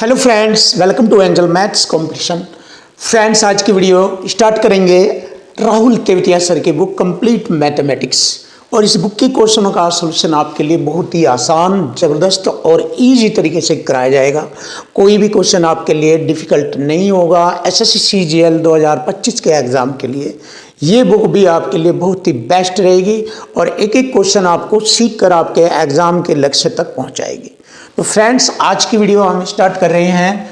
Hello friends, welcome to angel maths competition. Friends, आज की video start करेंगे Rahul Tewatia sir की बुक कंप्लीट मैथमेटिक्स। और इस बुक के क्वेश्चनों का सॉल्यूशन आपके लिए बहुत ही आसान, ज़बरदस्त और इजी तरीके से कराया जाएगा। कोई भी क्वेश्चन आपके लिए डिफ़िकल्ट नहीं होगा। एसएससी सीजीएल 2025 के एग्ज़ाम के लिए ये बुक भी आपके लिए बहुत ही बेस्ट रहेगी और एक एक क्वेश्चन आपको सीख कर आपके एग्ज़ाम के लक्ष्य तक पहुँचाएगी। तो फ्रेंड्स, आज की वीडियो हम स्टार्ट कर रहे हैं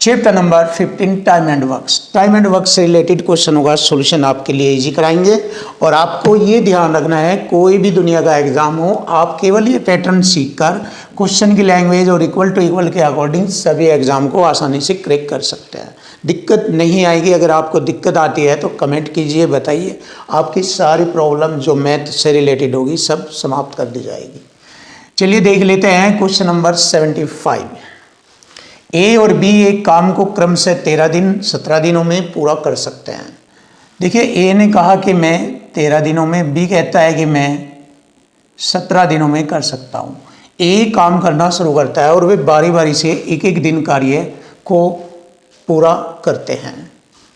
chapter number 15 time and works. Time and work से रिलेटेड क्वेश्चनों का सॉल्यूशन आपके लिए इजी कराएंगे। और आपको ये ध्यान रखना है, कोई भी दुनिया का एग्जाम हो, आप केवल ये पैटर्न सीखकर क्वेश्चन की लैंग्वेज और इक्वल टू इक्वल के अकॉर्डिंग सभी एग्जाम को आसानी से क्रैक कर सकते हैं। दिक्कत नहीं आएगी। अगर आपको दिक्कत आती है तो कमेंट कीजिए, बताइए। आपकी सारी प्रॉब्लम जो मैथ से रिलेटेड होगी सब समाप्त कर दी जाएगी। चलिए देख लेते हैं क्वेश्चन नंबर 75। ए और बी एक काम को क्रम से 13 दिन 17 दिनों में पूरा कर सकते हैं। देखिए, ए ने कहा कि मैं 13 दिनों में, बी कहता है कि मैं 17 दिनों में कर सकता हूँ। ए काम करना शुरू करता है और वे बारी बारी से एक एक दिन कार्य को पूरा करते हैं।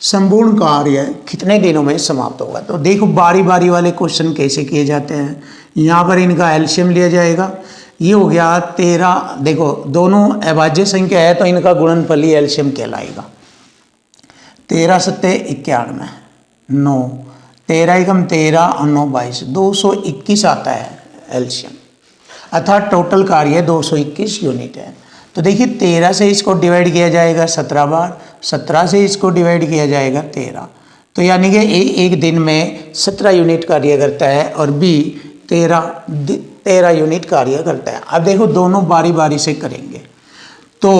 संपूर्ण कार्य कितने दिनों में समाप्त होगा? तो देखो, बारी बारी वाले क्वेश्चन कैसे किए जाते हैं। यहाँ पर इनका एलसीएम लिया जाएगा। ये हो गया 13। देखो, दोनों अभाज्य संख्या है तो इनका गुणनफल ही एलसीएम कहलाएगा। 13 सत्ते 91, 9, 13 एकम 13 और 9 22, 221 आता है एलसीएम। अर्थात टोटल कार्य 221 यूनिट है। तो देखिए, 13 से इसको डिवाइड किया जाएगा 17 बार, 17 से इसको डिवाइड किया जाएगा 13। तो यानी कि ए एक दिन में 17 यूनिट कार्य करता है और बी 13 यूनिट कार्य करता है। अब देखो, दोनों बारी बारी से करेंगे। तो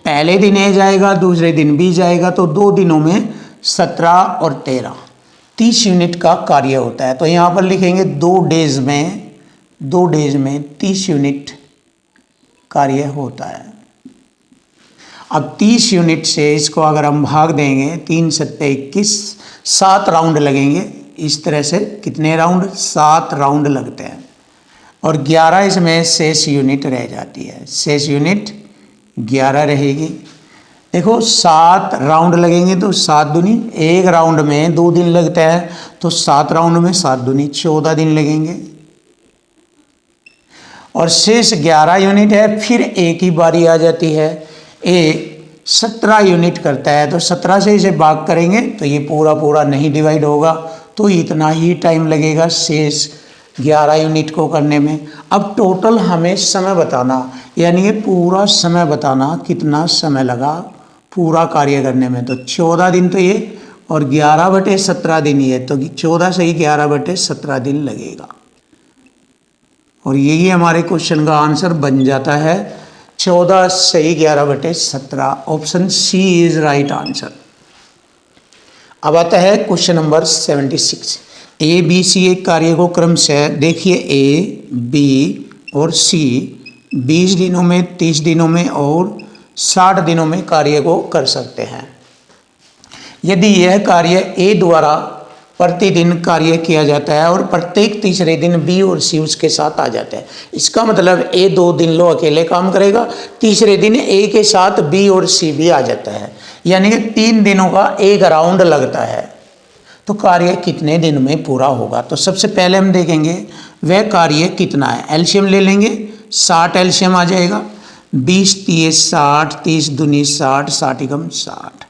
पहले दिन ए जाएगा, दूसरे दिन बी जाएगा, तो 2 दिनों में 17 और 13 30 यूनिट का कार्य होता है। तो यहाँ पर लिखेंगे 2 डेज में 30 यूनिट कार्य होता है। अब 30 यूनिट से इसको अगर हम भाग देंगे, 3 सत्ते 21, 7 राउंड लगेंगे। इस तरह से कितने राउंड? 7 राउंड लगते हैं और 11 इसमें शेष यूनिट रह जाती है। शेष यूनिट 11 रहेगी। देखो, 7 राउंड लगेंगे तो 7 दूनी, एक राउंड में 2 दिन लगता है तो 7 राउंड में 7 दूनी 14 दिन लगेंगे। और शेष 11 यूनिट है। फिर एक ही बारी आ जाती है। ए 17 यूनिट करता है तो 17 से इसे भाग करेंगे तो ये पूरा नहीं डिवाइड होगा, तो इतना ही टाइम लगेगा शेष 11 यूनिट को करने में। अब टोटल हमें समय बताना, यानी ये पूरा समय बताना, कितना समय लगा पूरा कार्य करने में। तो 14 दिन तो ये, और 11/17 दिन ये, तो 14 से ही 11/17 दिन लगेगा। और यही हमारे क्वेश्चन का आंसर बन जाता है। 14 से ही 11/17। Option C is right answer. अब आता है question number 76। A B C एक कार्य को क्रम से, देखिए, ए बी और सी 20 दिनों में, 30 दिनों में और 60 दिनों में कार्य को कर सकते हैं। यदि यह कार्य ए द्वारा प्रतिदिन कार्य किया जाता है और प्रत्येक तीसरे दिन बी और सी उसके साथ आ जाते हैं। इसका मतलब ए 2 दिन लो अकेले काम करेगा, तीसरे दिन ए के साथ बी और सी भी आ जाता है, यानी कि 3 दिनों का एक राउंड लगता है। तो कार्य कितने दिन में पूरा होगा? तो सबसे पहले हम देखेंगे वह कार्य कितना है। एलसीएम ले लेंगे, 60 एलसीएम आ जाएगा। 20 30 60, 30 दूनी 60, 60 एकम 60।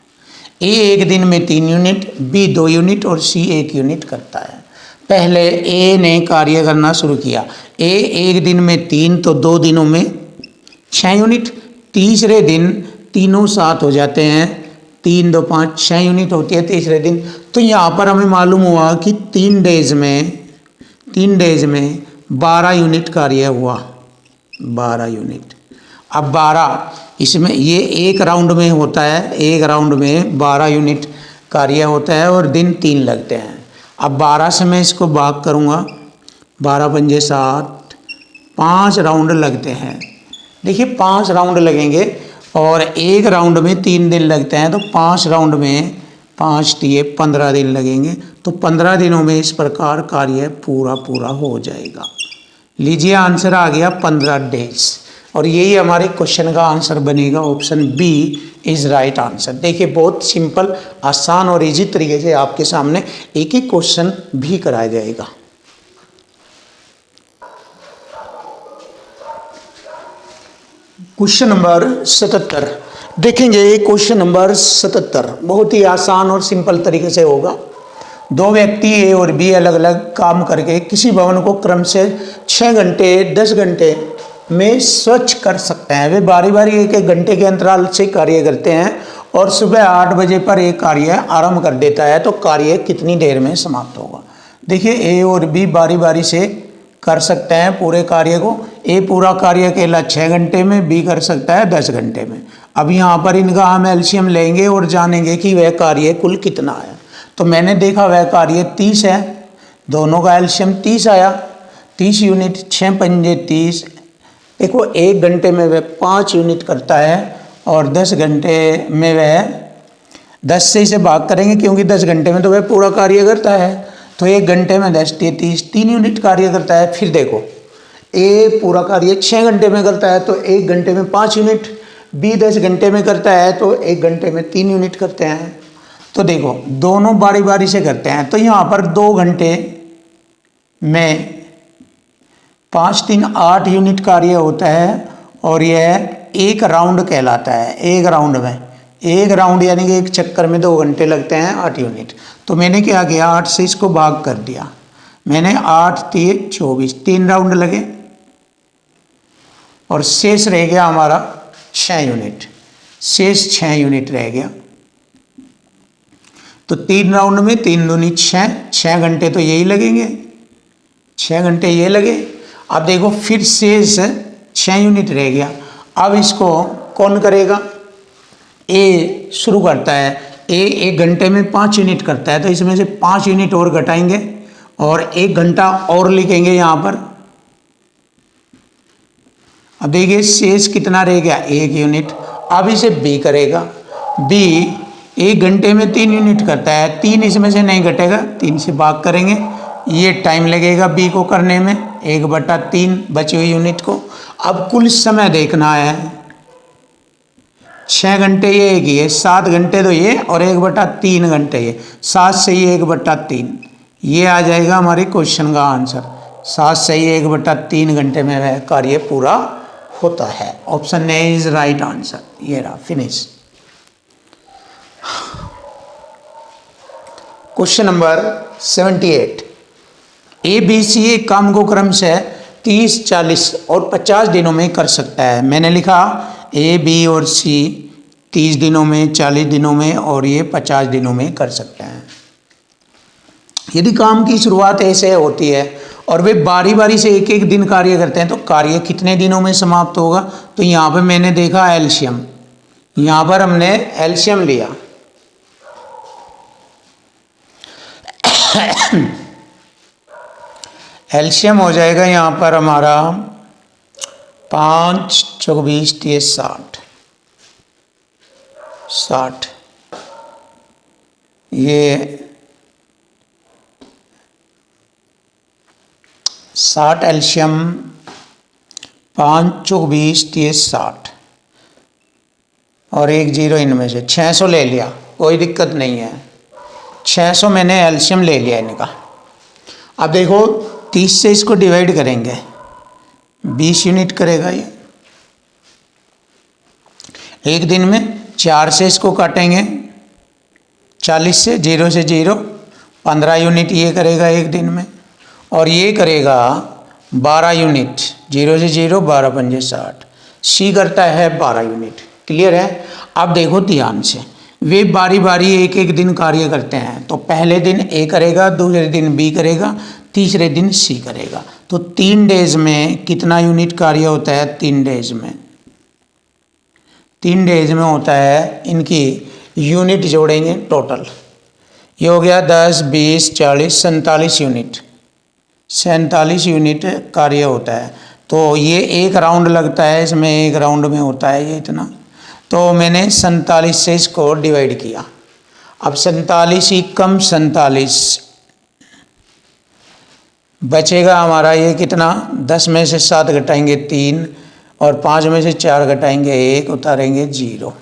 ए एक दिन में 3 यूनिट, बी 2 यूनिट और सी 1 यूनिट करता है। पहले ए ने कार्य करना शुरू किया। ए एक दिन में 3, तो 2 दिनों में 6 यूनिट। तीसरे दिन तीनों साथ हो जाते हैं, 3 2 5, 6 यूनिट होती है तीसरे दिन। तो यहाँ पर हमें मालूम हुआ कि 3 डेज में 12 यूनिट कार्य हुआ। 12 यूनिट। अब 12 इसमें, ये एक राउंड में होता है, एक राउंड में 12 यूनिट कार्य होता है और दिन 3 लगते हैं। अब 12 से मैं इसको भाग करूँगा, 12 पंजे 7, 5 राउंड लगते हैं। देखिए, 5 राउंड लगेंगे और एक राउंड में 3 दिन लगते हैं, तो 5 राउंड में 5 दिए 15 दिन लगेंगे। तो 15 दिनों में इस प्रकार कार्य पूरा हो जाएगा। लीजिए, आंसर आ गया 15 डेज। और यही हमारे क्वेश्चन का आंसर बनेगा। Option B is right answer. देखिए बहुत सिंपल, आसान और इजी तरीके से आपके सामने एक एक क्वेश्चन भी कराया जाएगा। क्वेश्चन नंबर 77 देखेंगे। क्वेश्चन नंबर 77 बहुत ही आसान और सिंपल तरीके से होगा। दो व्यक्ति ए और बी अलग अलग काम करके किसी भवन को क्रम से 6 घंटे 10 घंटे में स्वच्छ कर सकते हैं। वे बारी बारी एक एक घंटे के अंतराल से कार्य करते हैं और सुबह 8 बजे पर एक कार्य आरंभ कर देता है, तो कार्य कितनी देर में समाप्त होगा। देखिए ए और बी बारी बारी से कर सकते हैं पूरे कार्य को। ए पूरा कार्य अकेला 6 घंटे में, बी कर सकता है 10 घंटे में। अब यहाँ पर इनका हम एलसीएम लेंगे और जानेंगे कि वह कार्य कुल कितना आया। तो मैंने देखा वह कार्य 30 है, दोनों का एलसीएम 30 आया। 30 यूनिट 6 पंजे 30। देखो 1 घंटे में वह 5 यूनिट करता है और 10 घंटे में वह 10 से इसे भाग करेंगे क्योंकि 10 घंटे में तो वह पूरा कार्य करता है। तो 1 घंटे में 10 30 3 यूनिट कार्य करता है। फिर देखो ए पूरा कार्य 6 घंटे में करता है तो 1 घंटे में 5 यूनिट, बी 10 घंटे में करता है तो 1 घंटे में 3 यूनिट करते हैं। तो देखो दोनों बारी बारी से करते हैं, तो यहाँ पर 2 घंटे में 5 3 8 यूनिट कार्य होता है और यह एक राउंड कहलाता है। एक राउंड में, एक राउंड यानी कि एक चक्कर में 2 घंटे लगते हैं 8 यूनिट। तो मैंने क्या किया, 8 से इसको भाग कर दिया। मैंने 8 3 24 3 राउंड लगे और शेष रह गया हमारा 6 यूनिट। शेष 6 यूनिट रह गया। तो 3 राउंड में 3 दूनी 6 घंटे तो यही लगेंगे, 6 घंटे ये लगे। अब देखो फिर शेष 6 यूनिट रह गया। अब इसको कौन करेगा, ए शुरू करता है। ए 1 घंटे में 5 यूनिट करता है तो इसमें से 5 यूनिट और घटाएंगे और 1 घंटा और लिखेंगे यहाँ पर। अब देखिए शेष कितना रह गया, 1 यूनिट। अब इसे बी करेगा। बी 1 घंटे में 3 यूनिट करता है, 3 इसमें से नहीं घटेगा, 3 से भाग करेंगे। ये टाइम लगेगा बी को करने में, 1/3 बची हुई यूनिट को। अब कुल समय देखना है, 6 घंटे ये एक ही है, 7 घंटे तो ये और 1/3 घंटे ये, 7 से ही 1/3 ये आ जाएगा हमारे क्वेश्चन का आंसर। 7 से ही 1/3 घंटे में वह कार्य पूरा होता है। Option A is right answer. ये रहा, finish. Question number 78। A B C एक काम को क्रम से 30 40 और 50 दिनों में कर सकता है। मैंने लिखा ए बी और सी 30 दिनों में, 40 दिनों में और ये 50 दिनों में कर सकते हैं। यदि काम की शुरुआत ऐसे होती है और वे बारी बारी से एक एक दिन कार्य करते हैं तो कार्य कितने दिनों में समाप्त होगा। तो यहाँ पे मैंने देखा एलसीएम, यहाँ पर हमने एलसीएम लिया। एलसीएम हो जाएगा यहाँ पर हमारा 5 24 30 60। ये 60 एलसीएम 5 24 30 60 और 1 0 इनमें से 600 ले लिया, कोई दिक्कत नहीं है। 600 मैंने एलसीएम ले लिया इनका। अब देखो 30 से इसको डिवाइड करेंगे, 20 यूनिट करेगा ये। एक दिन में 4 से इसको काटेंगे, 40 से 0 से 0 15 यूनिट ये करेगा एक दिन में। और ये करेगा 12 यूनिट, 0 से 0 12 पंजे 60। सी करता है 12 यूनिट। क्लियर है। अब देखो ध्यान से, वे बारी बारी एक एक दिन कार्य करते हैं। तो पहले दिन ए करेगा, दूसरे दिन बी करेगा, तीसरे दिन सी करेगा। तो 3 डेज में कितना यूनिट कार्य होता है, 3 डेज में 3 डेज में होता है। इनकी यूनिट जोड़ेंगे टोटल, ये हो गया 10 20 40 47 यूनिट। 47 यूनिट कार्य होता है। तो ये एक राउंड लगता है, इसमें एक राउंड में होता है ये इतना। तो मैंने 47 से इसको डिवाइड किया। अब 47 ही कम 47 बचेगा हमारा ये कितना, 10 में से 7 घटाएंगे 3 और 5 में से 4 घटाएंगे 1, उतारेंगे 0।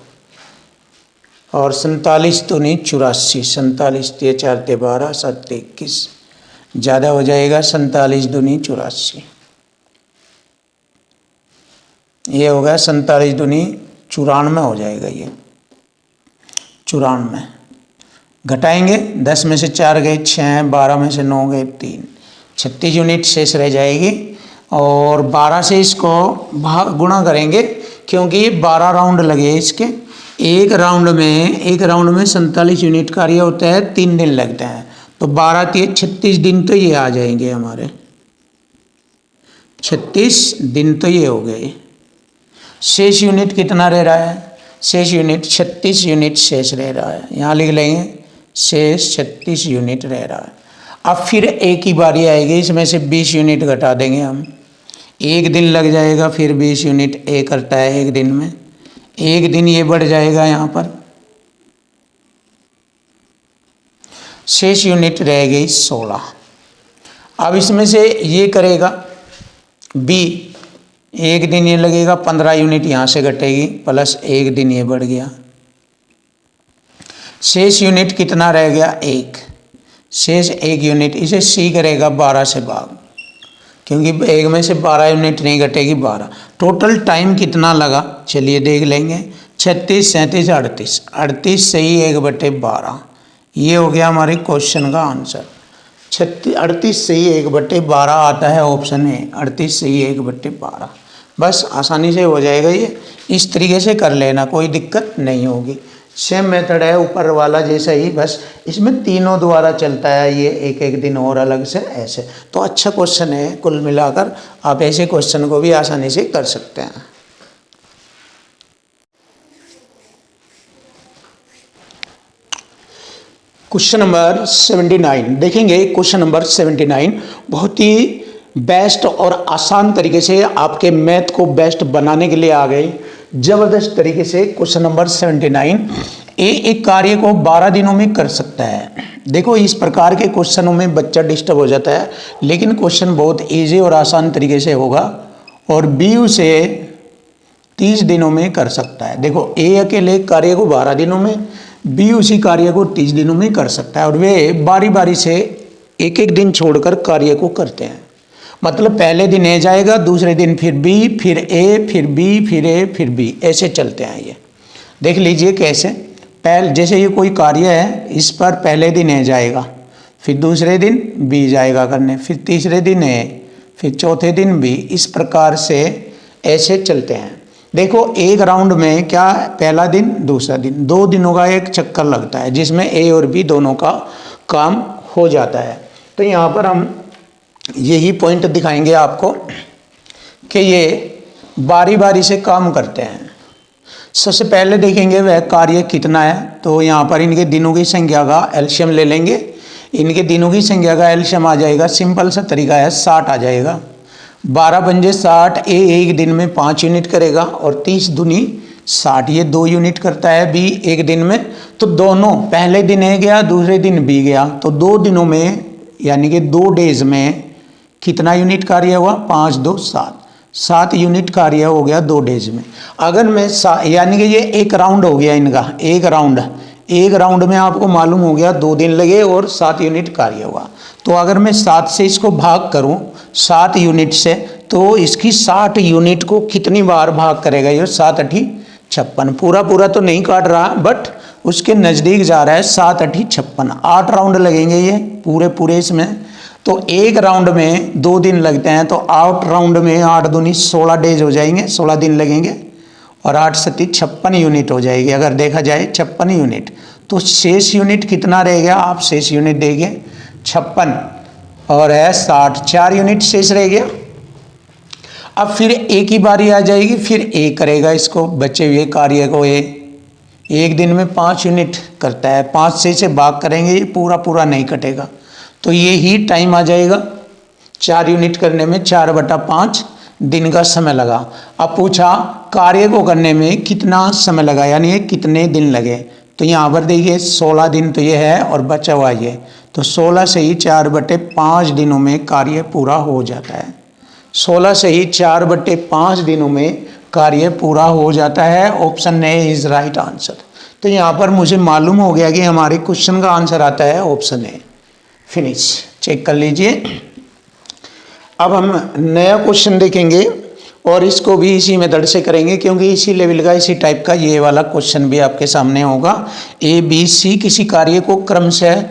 और 47 दूनी 84, 47 तिया 4 ते 12, 7 ते 21, ज़्यादा हो जाएगा 47 दूनी 84। ये होगा 47 दूनी 94 हो जाएगा, ये 94। घटाएंगे 10 में से 4 गए 6, 12 में से 9 गए 3, 36 यूनिट शेष रह जाएगी। और 12 से इसको भाग गुणा करेंगे क्योंकि ये 12 राउंड लगे इसके। एक राउंड में 47 यूनिट कार्य होता है, 3 दिन लगते हैं। तो 12 तिया 36 दिन तो ये आ जाएंगे हमारे, 36 दिन तो ये हो गए। शेष यूनिट कितना रह रहा है? शेष यूनिट 36 यूनिट शेष रह रहा है, यहाँ लिख लेंगे शेष 36 यूनिट रह रहा है। अब फिर एक ही बारी आएगी, इसमें से 20 यूनिट घटा देंगे हम। एक दिन लग जाएगा, फिर 20 यूनिट ए करता है एक दिन में, एक दिन ये बढ़ जाएगा यहाँ पर। शेष यूनिट रह गई 16। अब इसमें से ये करेगा बी, एक दिन ये लगेगा, 15 यूनिट यहाँ से घटेगी, प्लस एक दिन ये बढ़ गया। शेष यूनिट कितना रह गया? 1। शेष 1 यूनिट, इसे सी करेगा 12 से भाग, क्योंकि एक में से 12 यूनिट नहीं घटेगी, 12। टोटल टाइम कितना लगा चलिए देख लेंगे। 36, 37, 38, 38 सही 1/12। ये हो गया हमारे क्वेश्चन का आंसर। 38 सही 1/12 आता है ऑप्शन ए, 38 सही 1/12। बस आसानी से हो जाएगा ये, इस तरीके से कर लेना, कोई दिक्कत नहीं होगी। सेम मेथड है ऊपर वाला जैसा ही, बस इसमें तीनों द्वारा चलता है ये, एक एक दिन और अलग से ऐसे। तो अच्छा क्वेश्चन है, कुल मिलाकर आप ऐसे क्वेश्चन को भी आसानी से कर सकते हैं। क्वेश्चन नंबर 79 देखेंगे। क्वेश्चन नंबर 79 बहुत ही बेस्ट और आसान तरीके से आपके मैथ को बेस्ट बनाने के लिए आ गए, जबरदस्त तरीके से। क्वेश्चन नंबर 79, एक कार्य को 12 दिनों में कर सकता है। देखो इस प्रकार के क्वेश्चनों में बच्चा डिस्टर्ब हो जाता है, लेकिन क्वेश्चन बहुत इजी और आसान तरीके से होगा। और बी उसे 30 दिनों में कर सकता है। देखो ए अकेले कार्य को 12 दिनों में, बी उसी कार्य को 30 दिनों में कर सकता है, और वे बारी बारी से एक एक दिन छोड़कर कार्य को करते हैं। मतलब पहले दिन ए जाएगा, दूसरे दिन फिर बी, फिर ए, फिर बी, फिर ए, फिर बी, ऐसे चलते हैं ये। देख लीजिए कैसे। जैसे ये कोई कार्य है, इस पर पहले दिन ए जाएगा, फिर दूसरे दिन बी जाएगा करने, फिर तीसरे दिन ए, फिर चौथे दिन बी, इस प्रकार से ऐसे चलते हैं। देखो एक राउंड में क्या, पहला दिन दूसरा दिन, 2 दिनों का एक चक्कर लगता है, जिसमें ए और बी दोनों का काम हो जाता है। तो यहाँ पर हम यही पॉइंट दिखाएंगे आपको कि ये बारी बारी से काम करते हैं। सबसे पहले देखेंगे वह कार्य कितना है, तो यहाँ पर इनके दिनों की संख्या का एलसीएम ले लेंगे। इनके दिनों की संख्या का एलसीएम आ जाएगा, सिंपल सा तरीका है, 60 आ जाएगा। 12 पंजे 60, ए एक दिन में 5 यूनिट करेगा, और 30 दूनी 60, ये 2 यूनिट करता है बी एक दिन में। तो दोनों, पहले दिन ए गया, दूसरे दिन बी गया, तो 2 दिनों में यानी कि 2 डेज में कितना यूनिट कार्य हुआ? 5 2 7, 7 यूनिट कार्य हो गया 2 डेज में। अगर मैं यानी कि ये एक राउंड हो गया इनका, एक राउंड में आपको मालूम हो गया 2 दिन लगे और 7 यूनिट कार्य हुआ। तो अगर मैं 7 से इसको भाग करूं, 7 यूनिट से, तो इसकी 60 यूनिट को कितनी बार भाग करेगा? ये 7 8 56, पूरा तो नहीं काट रहा, बट उसके नज़दीक जा रहा है। 7 8 56, 8 राउंड लगेंगे ये पूरे इसमें। तो एक राउंड में 2 दिन लगते हैं, तो 8 राउंड में 8 दूनी 16 डेज हो जाएंगे, 16 दिन लगेंगे, और 8 7 56 यूनिट हो जाएगी। अगर देखा जाए 56 यूनिट, तो शेष यूनिट कितना रह गया? आप शेष यूनिट देंगे 56 और है 60, 4 यूनिट शेष रह गया। अब फिर एक ही बारी आ जाएगी, फिर ए करेगा इसको, बचे हुए कार्य को। ए एक दिन में 5 यूनिट करता है, 5 से इसे भाग करेंगे, ये पूरा नहीं कटेगा, तो ये ही टाइम आ जाएगा। 4 यूनिट करने में 4/5 दिन का समय लगा। अब पूछा कार्य को करने में कितना समय लगा, यानी कितने दिन लगे। तो यहाँ पर देखिए 16 दिन तो ये है और बचा हुआ ये, तो 16 से ही 4/5 दिनों में कार्य पूरा हो जाता है। 16 से ही 4/5 दिनों में कार्य पूरा हो जाता है। Option A is right answer. तो यहाँ पर मुझे मालूम हो गया कि हमारे क्वेश्चन का आंसर आता है ऑप्शन ए। फिनिश, चेक कर लीजिए। अब हम नया क्वेश्चन देखेंगे और इसको भी इसी मेथड से करेंगे, क्योंकि इसी लेवल का, इसी टाइप का ये वाला क्वेश्चन भी आपके सामने होगा। ए बी सी किसी कार्य को क्रमशः,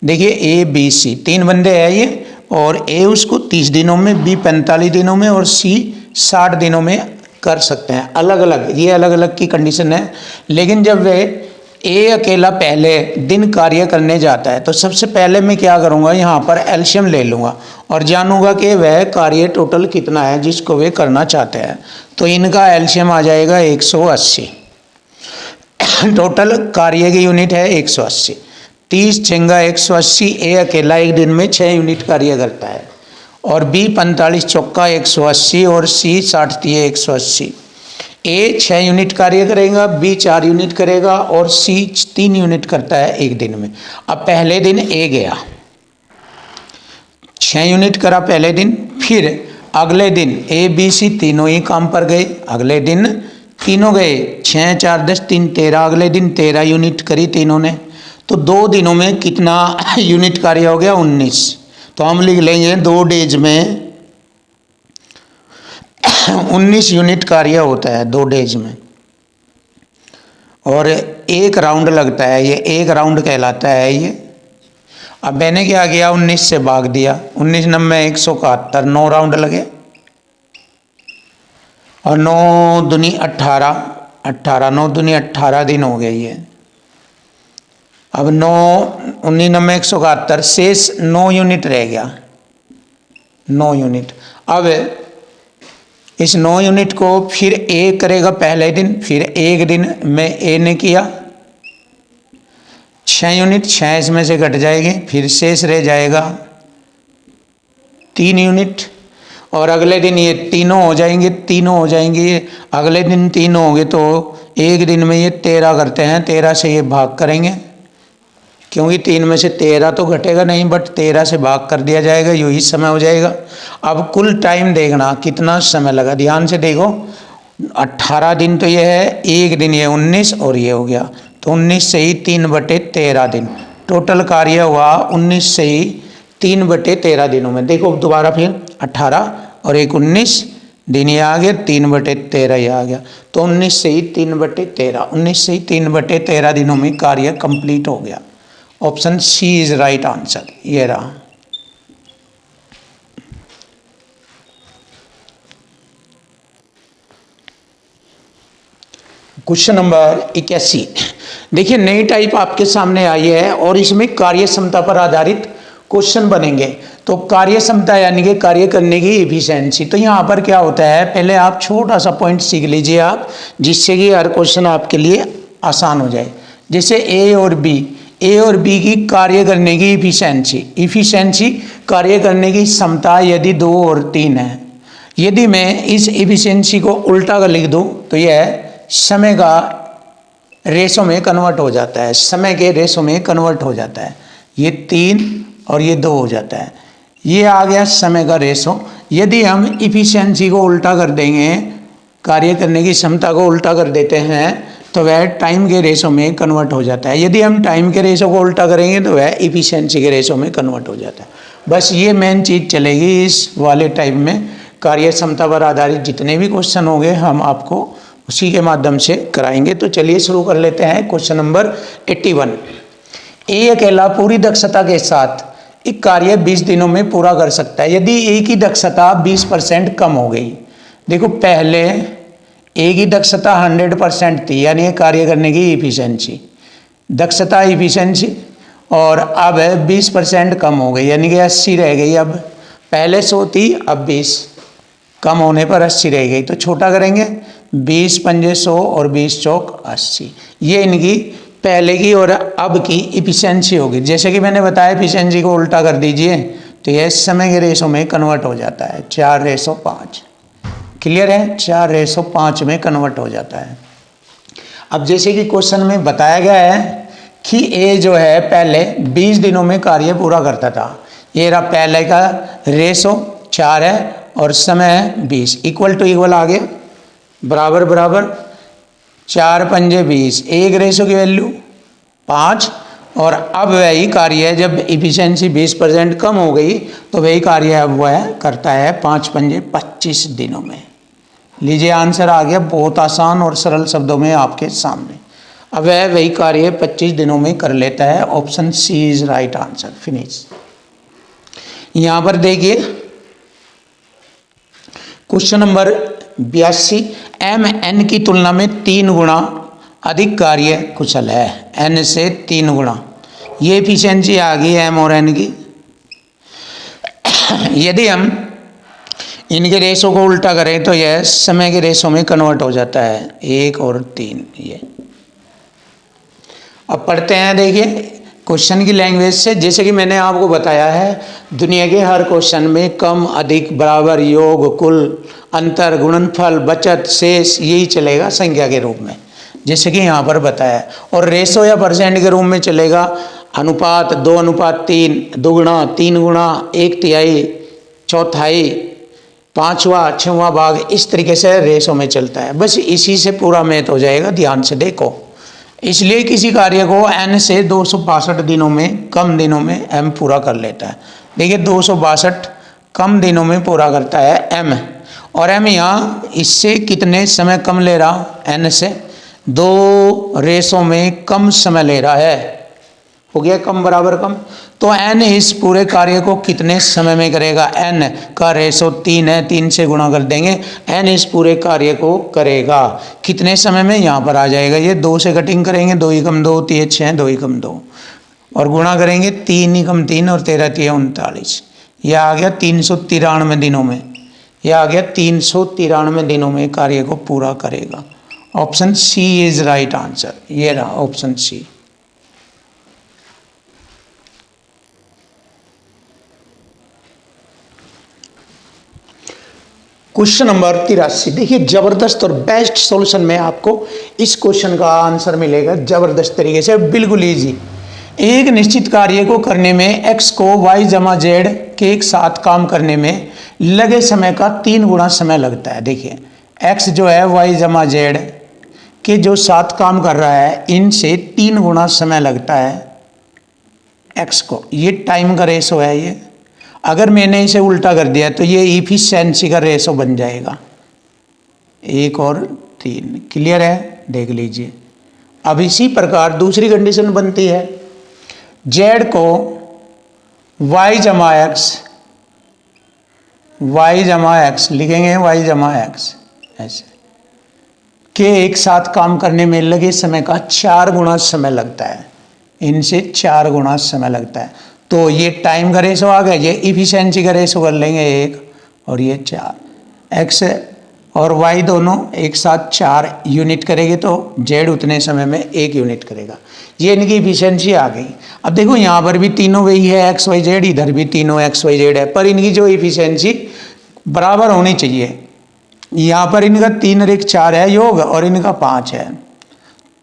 देखिए ए बी सी 3 बंदे हैं ये, और ए उसको 30 दिनों में, बी 45 दिनों में और सी 60 दिनों में कर सकते हैं। अलग अलग, ये अलग अलग की कंडीशन है। लेकिन जब वे ए अकेला पहले दिन कार्य करने जाता है तो सबसे पहले मैं क्या करूँगा, यहाँ पर एलसीएम ले लूँगा और जानूंगा कि वह कार्य टोटल कितना है जिसको वे करना चाहते हैं। तो इनका एलसीएम आ जाएगा 180। टोटल कार्य की यूनिट है 180। 30 छंगा 180। ए अकेला एक दिन में 6 यूनिट कार्य करता है, और बी 45 चौका 180 और सी 60 180। ए 6 यूनिट कार्य करेगा, बी 4 यूनिट करेगा और सी 3 यूनिट करता है एक दिन में। अब पहले दिन ए गया, 6 यूनिट करा पहले दिन, फिर अगले दिन ए बी सी तीनों ही काम पर गए, अगले दिन तीनों गए, 6 4 10 3 13, अगले दिन 13 यूनिट करी तीनों ने। तो 2 दिनों में कितना यूनिट कार्य हो गया, 19। तो हम लिख लेंगे 2 डेज में 19 यूनिट कार्य होता है 2 डेज में, और 1 राउंड लगता है, ये 1 राउंड कहलाता है ये। अब मैंने क्या किया, 19 से भाग दिया, 19 नंबर 171, 9 राउंड लगे, और 9 दूनी 18, 9 दूनी 18 दिन हो गए ये। अब 9 19 नंबर 171, शेष 9 यूनिट रह गया, 9 यूनिट। अब इस 9 यूनिट को फिर ए करेगा पहले दिन, फिर एक दिन में ए ने किया 6 यूनिट, 6 इसमें से घट जाएगी, फिर शेष रह जाएगा 3 यूनिट, और अगले दिन ये तीनों हो जाएंगे, तीनों हो जाएंगे, अगले दिन तीनों होंगे, तो एक दिन में ये 13 करते हैं, 13 से ये भाग करेंगे, क्योंकि 3 में से 13 तो घटेगा नहीं, बट 13 से भाग कर दिया जाएगा, यही समय हो जाएगा। अब कुल टाइम देखना कितना समय लगा, ध्यान से देखो। 18 दिन तो ये है, एक दिन ये 19 और ये हो गया, तो 19 से ही 3/13 दिन टोटल कार्य हुआ। 19 से ही 3/13 दिनों में, देखो दोबारा फिर 18 और एक 19 दिन ये आ गया, 3/13 ये आ गया, तो 19 से ही 3/13, 19 से ही 3/13 दिनों में कार्य कंप्लीट हो गया। Option C is right answer, ये रहा। क्वेश्चन नंबर 81, देखिए नई टाइप आपके सामने आई है और इसमें कार्य क्षमता पर आधारित क्वेश्चन बनेंगे। तो कार्य क्षमता यानी कि कार्य करने की एफिशिएंसी। तो यहाँ पर क्या होता है, पहले आप छोटा सा पॉइंट सीख लीजिए आप, जिससे कि हर क्वेश्चन आपके लिए आसान हो जाए। जैसे ए और बी की कार्य करने की इफिशिएंसी कार्य करने की क्षमता यदि 2 और 3 है। यदि मैं इस इफिशिएंसी को उल्टा कर लिख दूँ तो यह समय का रेशो में कन्वर्ट हो जाता है, समय के रेशो में कन्वर्ट हो जाता है। ये 3 और ये 2 हो जाता है, ये आ गया समय का रेशो। यदि हम इफिशिएंसी को उल्टा कर देंगे, कार्य करने की क्षमता को उल्टा कर देते हैं, तो वह टाइम के रेशो में कन्वर्ट हो जाता है। यदि हम टाइम के रेशो को उल्टा करेंगे तो वह इफिशिएंसी के रेशो में कन्वर्ट हो जाता है। बस ये मेन चीज़ चलेगी इस वाले टाइप में। कार्य क्षमता पर आधारित जितने भी क्वेश्चन होंगे हम आपको उसी के माध्यम से कराएंगे। तो चलिए शुरू कर लेते हैं। क्वेश्चन नंबर 81, ए अकेला पूरी दक्षता के साथ एक कार्य 20 दिनों में पूरा कर सकता है यदि ए की दक्षता 20% कम हो गई। देखो पहले ए की दक्षता 100% थी, यानी कार्य करने की इफिशिएंसी, दक्षता इफिशिएंसी, और अब 20% कम हो गई, यानी कि 80 रह गई। अब पहले 100 थी, अब 20 कम होने पर 80 रह गई। तो छोटा करेंगे, 20 पंजे 100 और 20 चौक 80। ये इनकी पहले की और अब की इफिशिएंसी होगी। जैसे कि मैंने बताया इफिशिएंसी को उल्टा कर दीजिए तो यह समय के रेशो में कन्वर्ट हो जाता है, 4:5। क्लियर है, 4:5 में कन्वर्ट हो जाता है। अब जैसे कि क्वेश्चन में बताया गया है कि ए जो है पहले 20 दिनों में कार्य पूरा करता था। ये रहा पहले का रेशो 4 है और समय 20, इक्वल टू इक्वल आ गया, बराबर बराबर, 4 पंजे 20, एक रेशो की वैल्यू 5। और अब वही कार्य जब इफिशिएंसी 20% कम हो गई तो वही कार्य अब वह करता है 5 पंजे 25 दिनों में। लीजिए आंसर आ गया बहुत आसान और सरल शब्दों में आपके सामने। अब वह वही कार्य 25 दिनों में कर लेता है। Option C is right answer. Finish. यहां पर देखिए क्वेश्चन नंबर 82, एम एन की तुलना में 3 गुना अधिक कार्य कुशल है, एन से 3 गुना। ये एफिशिएंसी आ गई एम और एन की। यदि हम इनके रेशो को उल्टा करें तो यह समय के रेशो में कन्वर्ट हो जाता है, 1 और 3 ये। अब पढ़ते हैं, देखिए क्वेश्चन की लैंग्वेज से। जैसे कि मैंने आपको बताया है दुनिया के हर क्वेश्चन में कम अधिक बराबर योग कुल अंतर गुणनफल बचत शेष यही चलेगा संख्या के रूप में, जैसे कि यहाँ पर बताया। और रेशो या परसेंट के रूप में चलेगा अनुपात 2:3, दुगुना 3 गुना 1/3 चौथाई 5वां 6वां भाग, इस तरीके से रेशो में चलता है। बस इसी से पूरा मैथ हो जाएगा, ध्यान से देखो। इसलिए किसी कार्य को n से 262 दिनों में कम दिनों में m पूरा कर लेता है। देखिए 262 कम दिनों में पूरा करता है m, और m यहाँ इससे कितने समय कम ले रहा, n से 2 रेशो में कम समय ले रहा है। हो गया कम बराबर कम। तो n इस पूरे कार्य को कितने समय में करेगा, n का रेशो 3 है, 3 से गुणा कर देंगे, n इस पूरे कार्य को करेगा कितने समय में, यहाँ पर आ जाएगा ये 2 से कटिंग करेंगे, 2 ही कम 2 3 6, 2 ही कम 2 और गुणा करेंगे 3 ही कम 3 और 13 3 39, यह आ गया 393 दिनों में। यह आ गया 393 दिनों में कार्य को पूरा करेगा। Option C is right answer. ये रहा ऑप्शन सी। क्वेश्चन नंबर 83, देखिए जबरदस्त और बेस्ट सॉल्यूशन में आपको इस क्वेश्चन का आंसर मिलेगा जबरदस्त तरीके से, बिल्कुल इजी। एक निश्चित कार्य को करने में x को y जमा z के एक साथ काम करने में लगे समय का 3 गुना समय लगता है। देखिए x जो है y जमा z के जो साथ काम कर रहा है इनसे 3 गुना समय लगता है x को। ये टाइम का रेशो है ये। अगर मैंने इसे उल्टा कर दिया तो ये इफिशिएंसी का रेशो बन जाएगा 1 और 3। क्लियर है, देख लीजिए। अब इसी प्रकार दूसरी कंडीशन बनती है, z को y जमा x लिखेंगे, y जमा x ऐसे के एक साथ काम करने में लगे समय का 4 गुना समय लगता है, इनसे 4 गुना समय लगता है। तो ये टाइम का रेशो आ गया, ये इफिशिएंसी का रेशो कर लेंगे 1 और ये 4। x और y दोनों एक साथ 4 यूनिट करेंगे तो z उतने समय में 1 यूनिट करेगा। ये इनकी इफिशिएंसी आ गई। अब देखो यहाँ पर भी तीनों वही है x y z, इधर भी तीनों x y z है, पर इनकी जो इफिशिएंसी बराबर होनी चाहिए। यहाँ पर इनका 3 और 1 4 है योग, और इनका 5 है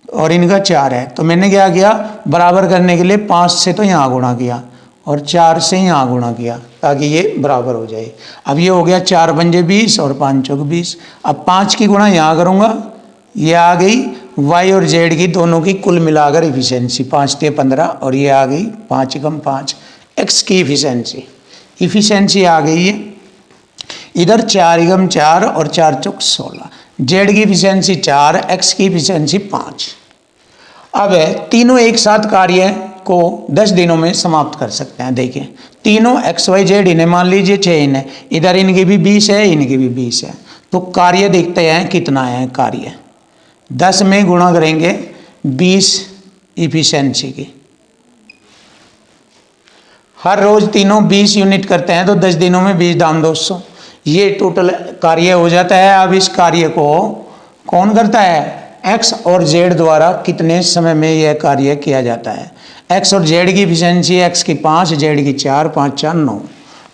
और इनका 4 है। तो मैंने क्या किया, बराबर करने के लिए 5 से तो यहाँ गुणा किया और 4 से यहाँ गुणा किया ताकि ये बराबर हो जाए। अब ये हो गया 4 पंजे 20 और 5 चौक 20। अब 5 की गुणा यहाँ करूँगा, ये आ गई y और z की दोनों की कुल मिलाकर इफिशिएंसी 5 से 15, और ये आ गई 5 कम 5 x की इफिशिएंसी आ गई है। इधर 4 कम 4 और 4 चौक 16, z की इफिशिएंसी 4, x की इफिशिएंसी 5। अब तीनों एक साथ कार्य को 10 दिनों में समाप्त कर सकते हैं। देखिए तीनों x y z इन्हें मान लीजिए 6 इन्हें, इधर इनकी भी 20 है, इनकी भी 20 है। तो कार्य देखते हैं कितना है कार्य, 10 में गुणा करेंगे 20 इफिशिएंसी की। हर रोज तीनों 20 यूनिट करते हैं तो 10 दिनों में 20 दाम 200, ये टोटल कार्य हो जाता है। अब इस कार्य को कौन करता है, x और z द्वारा कितने समय में यह कार्य किया जाता है। x और z की इफिशिएंसी x की 5, z की 4, 5 4 9,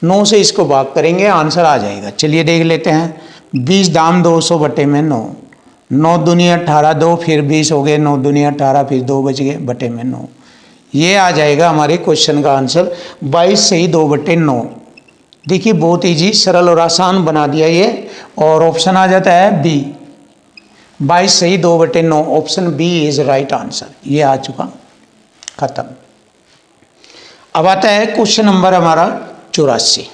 9 से इसको भाग करेंगे, आंसर आ जाएगा। चलिए देख लेते हैं। 20 दाम 200 बटे में 9, 9 दूनी 18, 2 फिर 20 हो गए, 9 दूनी 18 फिर 2 बच गए बटे में 9। ये आ जाएगा हमारे क्वेश्चन का आंसर 22 से ही 2 बटे 9। देखिए बहुत इजी, सरल और आसान बना दिया ये। और ऑप्शन आ जाता है बी, 22 सही 2/9, option B is right answer. ये आ चुका, खत्म। अब आता है क्वेश्चन नंबर हमारा 84।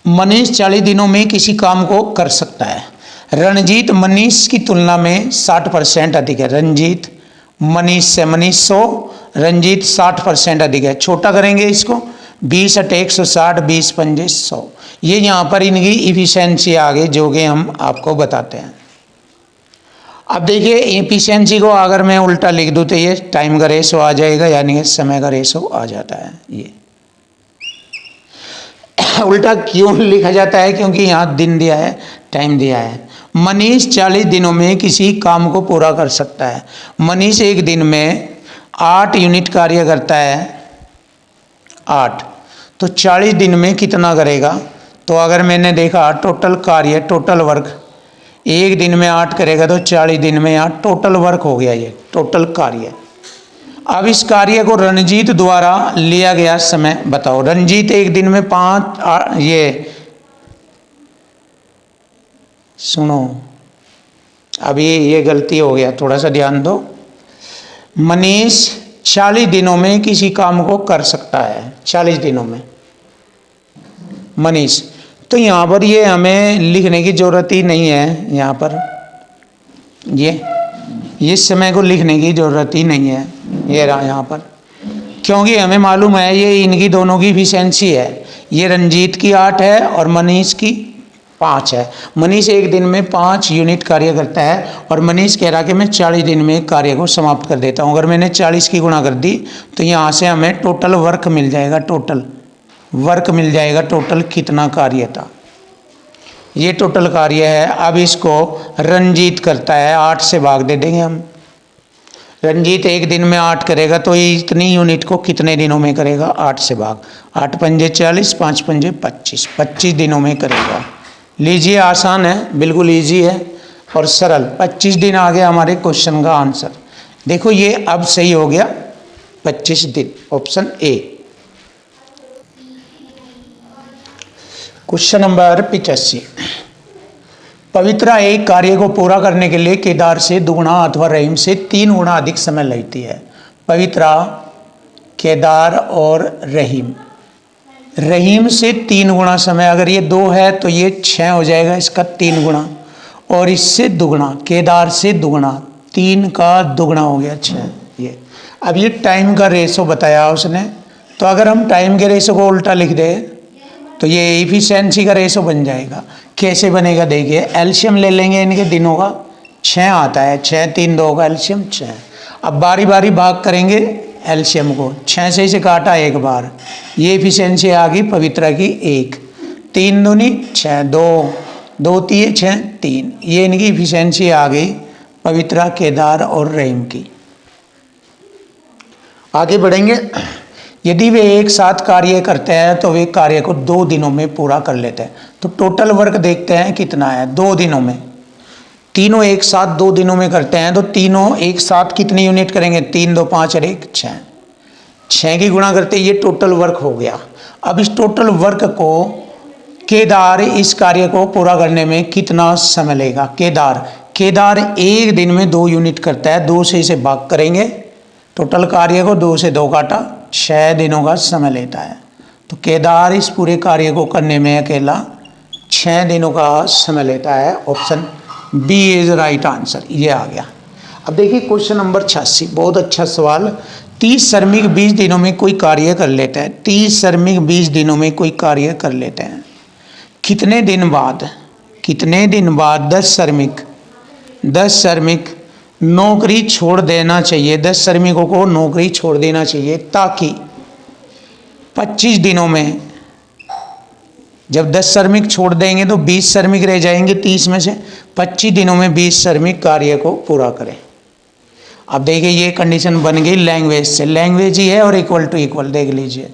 मनीष 40 दिनों में किसी काम को कर सकता है। रणजीत मनीष की तुलना में 60% अधिक है। रंजीत मनीष से, मनीष 100, रंजीत 60% अधिक है। छोटा करेंगे इसको, 20 × 160, 20 × 5 = 100। ये यहाँ पर इनकी इफिशियंसी आ गई जो कि हम आपको बताते हैं। अब देखिए एफिशिएंसी को अगर मैं उल्टा लिख दूँ तो ये टाइम का रेशो आ जाएगा, यानी कि समय का रेशो आ जाता है। ये उल्टा क्यों लिखा जाता है? क्योंकि यहाँ दिन दिया है, टाइम दिया है। मनीष 40 दिनों में किसी काम को पूरा कर सकता है। मनीष एक दिन में 8 यूनिट कार्य करता है, 8, तो 40 दिन में कितना करेगा? तो अगर मैंने देखा टोटल कार्य, टोटल वर्क, एक दिन में 8 करेगा तो 40 दिन में यहाँ टोटल वर्क हो गया, ये टोटल कार्य। अब इस कार्य को रणजीत द्वारा लिया गया समय बताओ। रणजीत एक दिन में 5, ये सुनो, अभी ये गलती हो गया, थोड़ा सा ध्यान दो। मनीष 40 दिनों में किसी काम को कर सकता है, 40 दिनों में मनीष। तो यहाँ पर ये हमें लिखने की ज़रूरत ही नहीं है, यहाँ पर ये समय को लिखने की ज़रूरत ही नहीं है, ये रहा यहाँ पर, क्योंकि हमें मालूम है ये इनकी दोनों की इफिशिएंसी है। ये रंजीत की 8 है और मनीष की 5 है। मनीष एक दिन में 5 यूनिट कार्य करता है और मनीष कह रहा कि मैं 40 दिन में कार्य को समाप्त कर देता हूँ। अगर मैंने 40 की गुणा कर दी तो यहाँ से हमें टोटल वर्क मिल जाएगा, टोटल वर्क मिल जाएगा, टोटल कितना कार्य था, ये टोटल कार्य है। अब इसको रंजीत करता है, 8 से भाग दे देंगे हम। रंजीत एक दिन में 8 करेगा तो ये इतनी यूनिट को कितने दिनों में करेगा? 8 से भाग, 8 × 5 = 40, 5 × 5 = 25, 25 दिनों में करेगा। लीजिए, आसान है, बिल्कुल इजी है और सरल। 25 दिन आ गया हमारे क्वेश्चन का आंसर। देखो ये अब सही हो गया, 25 दिन, ऑप्शन ए। Question number 85। पवित्रा एक कार्य को पूरा करने के लिए केदार से 2 गुना अथवा रहीम से 3 गुना अधिक समय लेती है। पवित्रा, केदार और रहीम, रहीम से 3 गुना समय, अगर ये 2 है तो ये 6 हो जाएगा, इसका 3 गुना, और इससे 2 गुना, केदार से 2 गुना, 3 का 2 गुना हो गया 6। ये अब ये टाइम का रेशो बताया उसने, तो अगर हम टाइम के रेशो को उल्टा लिख दें तो ये एफिशिएंसी का रेशो बन जाएगा। कैसे बनेगा देखिए, एलसीएम ले लेंगे इनके दिनों का, 6 आता है, 6 3 2 का एलसीएम 6। अब बारी बारी भाग करेंगे एलसीएम को, 6 से इसे काटा एक बार, ये एफिशिएंसी आ गई पवित्रा की 1, 3 दूनी 6, 2 2 3 6 3, ये इनकी एफिशिएंसी आ गई पवित्रा, केदार और रहीम की। आगे बढ़ेंगे। यदि वे एक साथ कार्य करते हैं तो वे कार्य को 2 दिनों में पूरा कर लेते हैं। तो टोटल वर्क देखते हैं कितना है 2 दिनों में। तीनों एक साथ 2 दिनों में करते हैं तो तीनों एक साथ कितनी यूनिट करेंगे? 3 2 5 और 1 6, 6 की गुणा करते ये टोटल वर्क हो गया। अब इस टोटल वर्क को केदार इस कार्य को पूरा करने में कितना समय लेगा? केदार एक दिन में 2 यूनिट करता है, 2 से इसे भाग करेंगे, टोटल कार्य को 2 से 2 काटा, 6 दिनों का समय लेता है। तो केदार इस पूरे कार्य को करने में अकेला 6 दिनों का समय लेता है। Option B is right answer, ये आ गया। अब देखिए क्वेश्चन नंबर 86, बहुत अच्छा सवाल। 30 श्रमिक 20 दिनों में कोई कार्य कर लेते हैं। 30 श्रमिक 20 दिनों में कोई कार्य कर लेते हैं। कितने दिन बाद 10 श्रमिक नौकरी छोड़ देना चाहिए, 10 श्रमिकों को नौकरी छोड़ देना चाहिए, ताकि 25 दिनों में, जब 10 श्रमिक छोड़ देंगे तो 20 श्रमिक रह जाएंगे 30 में से, 25 दिनों में 20 श्रमिक कार्य को पूरा करें। अब देखिए ये कंडीशन बन गई लैंग्वेज से, लैंग्वेज ही है और इक्वल टू इक्वल, देख लीजिए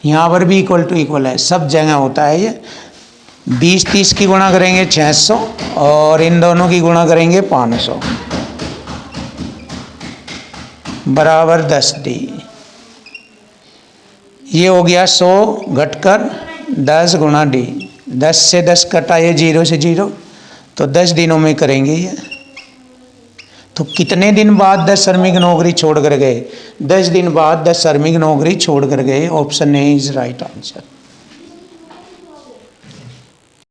यहाँ पर भी इक्वल टू इक्वल है, सब जगह होता है ये। 20 30 की गुणा करेंगे 600 और इन दोनों की गुणा करेंगे 500 बराबर 10D। ये हो गया 100 घटकर 10 गुणा डी, 10 से 10 कटा, ये 0 से 0, तो 10 दिनों में करेंगे ये। तो कितने दिन बाद 10 श्रमिक नौकरी छोड़ कर गए? 10 दिन बाद 10 श्रमिक नौकरी छोड़ कर गए। Option A is right answer.